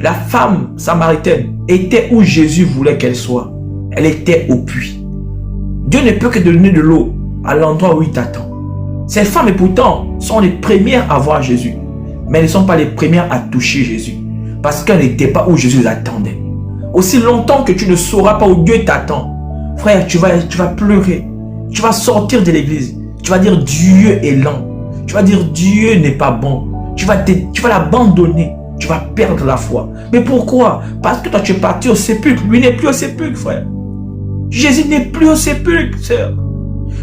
La femme samaritaine était où Jésus voulait qu'elle soit. Elle était au puits. Dieu ne peut que donner de l'eau à l'endroit où il t'attend. Ces femmes, et pourtant, sont les premières à voir Jésus. Mais elles ne sont pas les premières à toucher Jésus. Parce qu'elles n'étaient pas où Jésus l'attendait. Aussi longtemps que tu ne sauras pas où Dieu t'attend, frère, tu vas pleurer. Tu vas sortir de l'église. Tu vas dire Dieu est lent. Tu vas dire Dieu n'est pas bon. Tu vas l'abandonner. Tu vas perdre la foi. Mais pourquoi? Parce que toi tu es parti au sépulcre. Lui n'est plus au sépulcre, frère. Jésus n'est plus au sépulcre, sœur.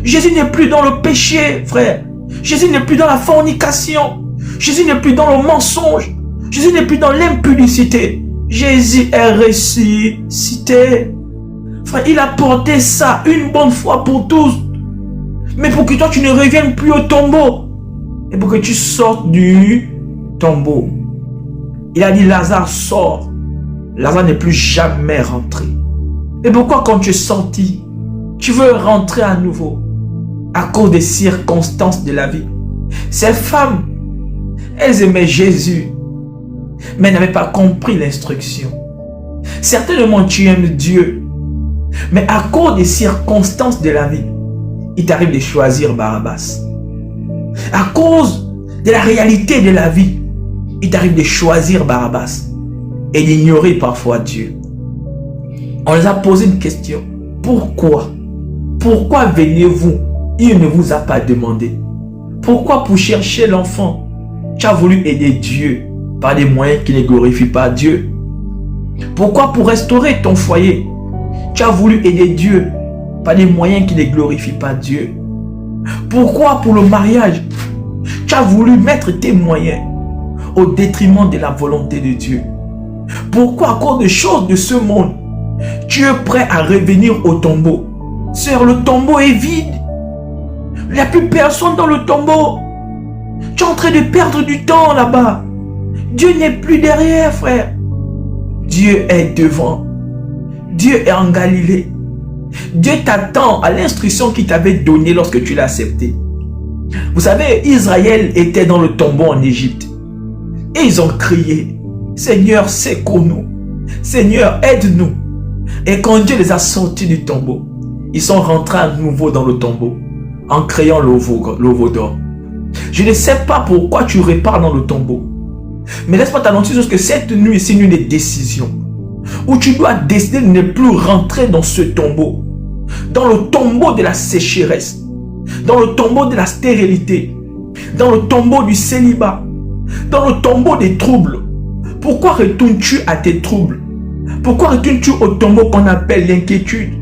Jésus n'est plus dans le péché, frère. Jésus n'est plus dans la fornication. Jésus n'est plus dans le mensonge. Jésus n'est plus dans l'impudicité. Jésus est ressuscité. Frère, il a porté ça une bonne fois pour tous. Mais pour que toi tu ne reviennes plus au tombeau. Et pour que tu sortes du tombeau. Il a dit Lazare sort. Lazare n'est plus jamais rentré. Et pourquoi quand tu es sorti, tu veux rentrer à nouveau? À cause des circonstances de la vie. Ces femmes, elles aimaient Jésus, mais elles n'avaient pas compris l'instruction. Certainement tu aimes Dieu, mais à cause des circonstances de la vie, il t'arrive de choisir Barabbas. À cause de la réalité de la vie, il t'arrive de choisir Barabbas et d'ignorer parfois Dieu. On les a posé une question. Pourquoi? Pourquoi veniez-vous? Il ne vous a pas demandé. Pourquoi pour chercher l'enfant, tu as voulu aider Dieu par des moyens qui ne glorifient pas Dieu? Pourquoi pour restaurer ton foyer, tu as voulu aider Dieu par des moyens qui ne glorifient pas Dieu? Pourquoi pour le mariage, tu as voulu mettre tes moyens au détriment de la volonté de Dieu? Pourquoi à cause des choses de ce monde, tu es prêt à revenir au tombeau? Sœur, le tombeau est vide. Il n'y a plus personne dans le tombeau. Tu es en train de perdre du temps là-bas. Dieu n'est plus derrière, frère. Dieu est devant. Dieu est en Galilée. Dieu t'attend à l'instruction qu'il t'avait donnée lorsque tu l'as accepté. Vous savez, Israël était dans le tombeau en Égypte. Et ils ont crié, Seigneur, secours-nous. Seigneur, aide-nous. Et quand Dieu les a sortis du tombeau, ils sont rentrés à nouveau dans le tombeau en créant le veau d'or. Je ne sais pas pourquoi tu repars dans le tombeau. Mais laisse-moi t'annoncer que cette nuit, c'est une nuit de décision. Où tu dois décider de ne plus rentrer dans ce tombeau. Dans le tombeau de la sécheresse. Dans le tombeau de la stérilité. Dans le tombeau du célibat. Dans le tombeau des troubles. Pourquoi retournes-tu à tes troubles? Pourquoi retournes-tu au tombeau qu'on appelle l'inquiétude?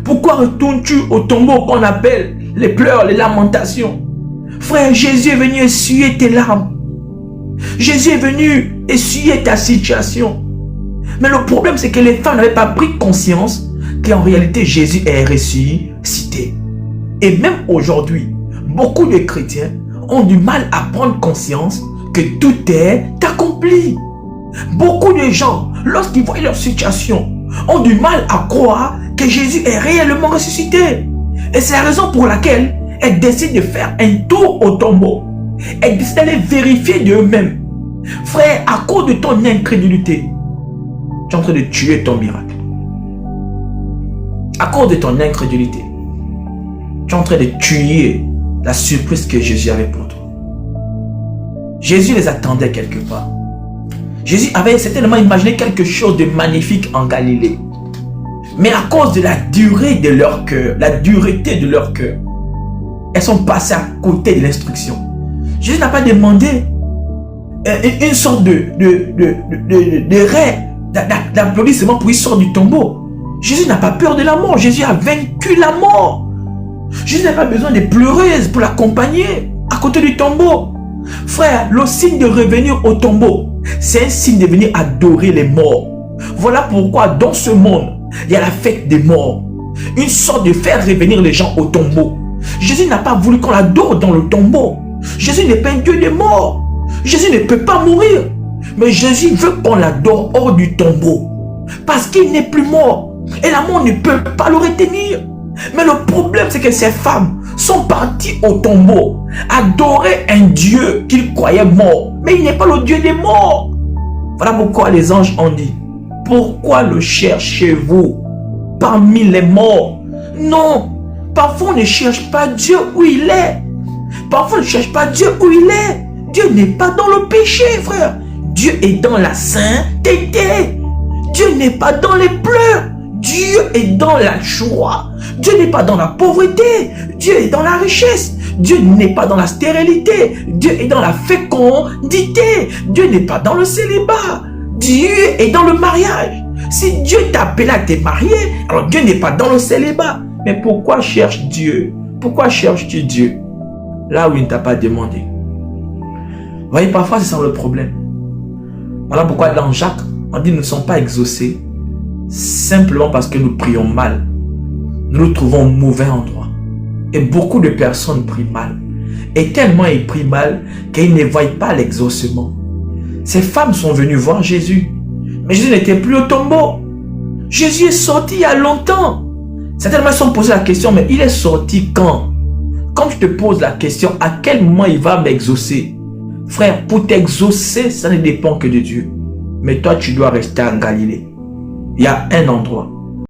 Pourquoi retournes-tu au tombeau qu'on appelle les pleurs, les lamentations? Frère, Jésus est venu essuyer tes larmes. Jésus est venu essuyer ta situation. Mais le problème, c'est que les femmes n'avaient pas pris conscience qu'en réalité, Jésus est ressuscité. Et même aujourd'hui, beaucoup de chrétiens ont du mal à prendre conscience que tout est accompli. Beaucoup de gens, lorsqu'ils voient leur situation, ont du mal à croire que Jésus est réellement ressuscité. Et c'est la raison pour laquelle elles décident de faire un tour au tombeau. Elles décident d'aller vérifier d'eux-mêmes. Frère, à cause de ton incrédulité, tu es en train de tuer ton miracle. À cause de ton incrédulité, tu es en train de tuer la surprise que Jésus avait pour toi. Jésus les attendait quelque part. Jésus avait certainement imaginé quelque chose de magnifique en Galilée. Mais à cause de la durée de leur cœur, la dureté de leur cœur, elles sont passées à côté de l'instruction. Jésus n'a pas demandé une sorte de d'applaudissement pour qu'il sorte du tombeau. Jésus n'a pas peur de la mort. Jésus a vaincu la mort. Jésus n'a pas besoin de pleurer pour l'accompagner à côté du tombeau. Frère, le signe de revenir au tombeau, c'est un signe de venir adorer les morts. Voilà pourquoi dans ce monde, il y a la fête des morts. Une sorte de faire revenir les gens au tombeau. Jésus n'a pas voulu qu'on l'adore dans le tombeau. Jésus n'est pas un Dieu des morts. Jésus ne peut pas mourir. Mais Jésus veut qu'on l'adore hors du tombeau. Parce qu'il n'est plus mort. Et la mort ne peut pas le retenir. Mais le problème, c'est que ces femmes sont parties au tombeau adorer un Dieu qu'ils croyaient mort. Mais il n'est pas le Dieu des morts. Voilà pourquoi les anges ont dit, pourquoi le cherchez-vous parmi les morts? Non, parfois on ne cherche pas Dieu où il est. Parfois on ne cherche pas Dieu où il est. Dieu n'est pas dans le péché, frère. Dieu est dans la sainteté. Dieu n'est pas dans les pleurs. Dieu est dans la joie. Dieu n'est pas dans la pauvreté. Dieu est dans la richesse. Dieu n'est pas dans la stérilité. Dieu est dans la fécondité. Dieu n'est pas dans le célibat. Dieu est dans le mariage. Si Dieu t'a appelé à te marier, alors Dieu n'est pas dans le célibat. Mais pourquoi cherches Dieu? Pourquoi cherches-tu Dieu là où il ne t'a pas demandé? Vous voyez, parfois c'est ça le problème. Voilà pourquoi dans Jacques, on dit nous ne sommes pas exaucés simplement parce que nous prions mal. Nous nous trouvons au mauvais endroit. Et beaucoup de personnes prient mal. Et tellement ils prient mal qu'ils ne voient pas l'exaucement. Ces femmes sont venues voir Jésus. Mais Jésus n'était plus au tombeau. Jésus est sorti il y a longtemps. Certainement ils se sont posé la question, mais il est sorti quand? Quand je te pose la question, à quel moment il va m'exaucer? Frère, pour t'exaucer, ça ne dépend que de Dieu. Mais toi, tu dois rester en Galilée. Il y a un endroit